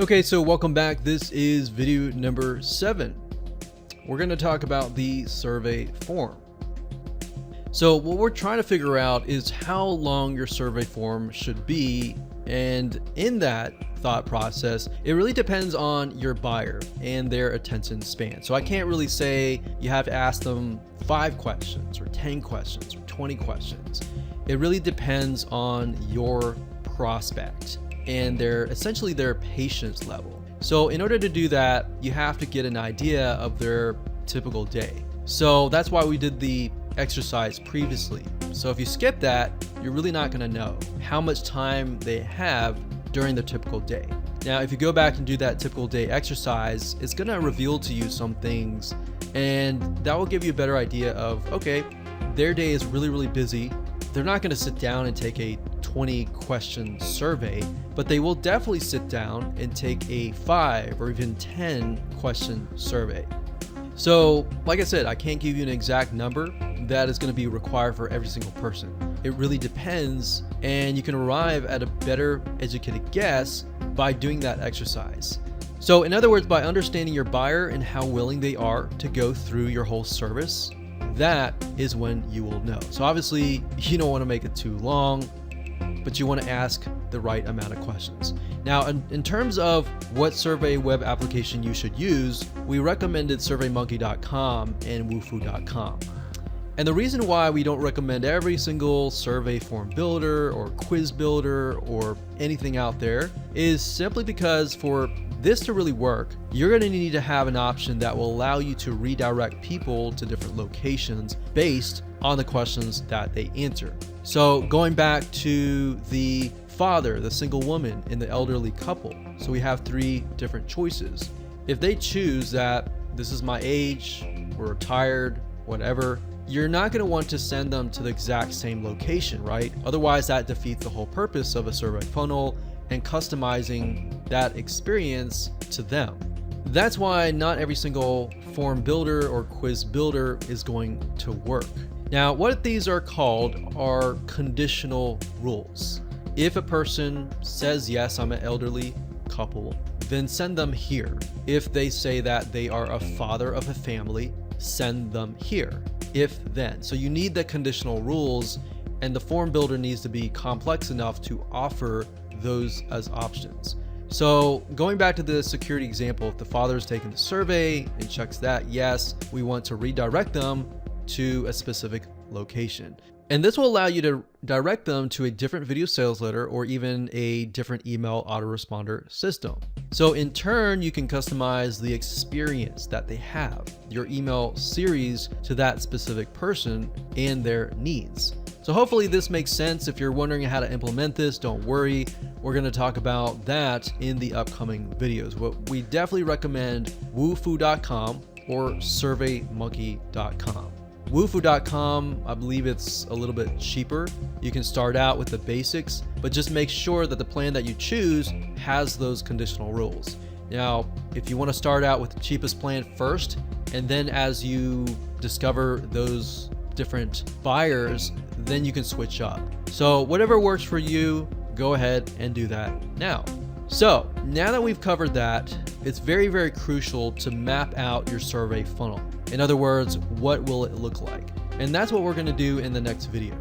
Okay, so welcome back. This is video number 7. We're going to talk about the survey form. So what we're trying to figure out is how long your survey form should be, and in that thought process, it really depends on your buyer and their attention span. So I can't really say you have to ask them 5 questions or 10 questions or 20 questions. It really depends on your prospect and essentially their patience level. So in order to do that, you have to get an idea of their typical day. So that's why we did the exercise previously. So if you skip that, you're really not going to know how much time they have during their typical day. Now, if you go back and do that typical day exercise, it's going to reveal to you some things, and that will give you a better idea of, okay, their day is really busy. They're not going to sit down and take a 20 question survey, but they will definitely sit down and take a 5 or even 10 question survey. So like I said, I can't give you an exact number that is going to be required for every single person. It really depends, and you can arrive at a better educated guess by doing that exercise. So in other words, by understanding your buyer and how willing they are to go through your whole service, that is when you will know. So obviously you don't want to make it too long, but you want to ask the right amount of questions. Now, in terms of what survey web application you should use, we recommended SurveyMonkey.com and Wufoo.com. And the reason why we don't recommend every single survey form builder or quiz builder or anything out there is simply because for this to really work, you're going to need to have an option that will allow you to redirect people to different locations based on the questions that they answer. So going back to the father, the single woman, and the elderly couple. So we have 3 different choices. If they choose that this is my age, we're retired, whatever, you're not going to want to send them to the exact same location, right? Otherwise that defeats the whole purpose of a survey funnel and customizing that experience to them. That's why not every single form builder or quiz builder is going to work. Now, what these are called are conditional rules. If a person says, yes, I'm an elderly couple, then send them here. If they say that they are a father of a family, send them here. If then. So you need the conditional rules, and the form builder needs to be complex enough to offer those as options. So going back to the security example, if the father is taking the survey and checks that, yes, we want to redirect them to a specific location. And this will allow you to direct them to a different video sales letter or even a different email autoresponder system. So in turn, you can customize the experience that they have, your email series to that specific person and their needs. So hopefully this makes sense. If you're wondering how to implement this, don't worry. We're going to talk about that in the upcoming videos. What we definitely recommend Wufoo.com or SurveyMonkey.com. Wufoo.com, I believe it's a little bit cheaper. You can start out with the basics, but just make sure that the plan that you choose has those conditional rules. Now, if you want to start out with the cheapest plan first, and then as you discover those different buyers, then you can switch up. So whatever works for you, go ahead and do that now. So now that we've covered that, it's very crucial to map out your survey funnel. In other words, what will it look like? And that's what we're going to do in the next video.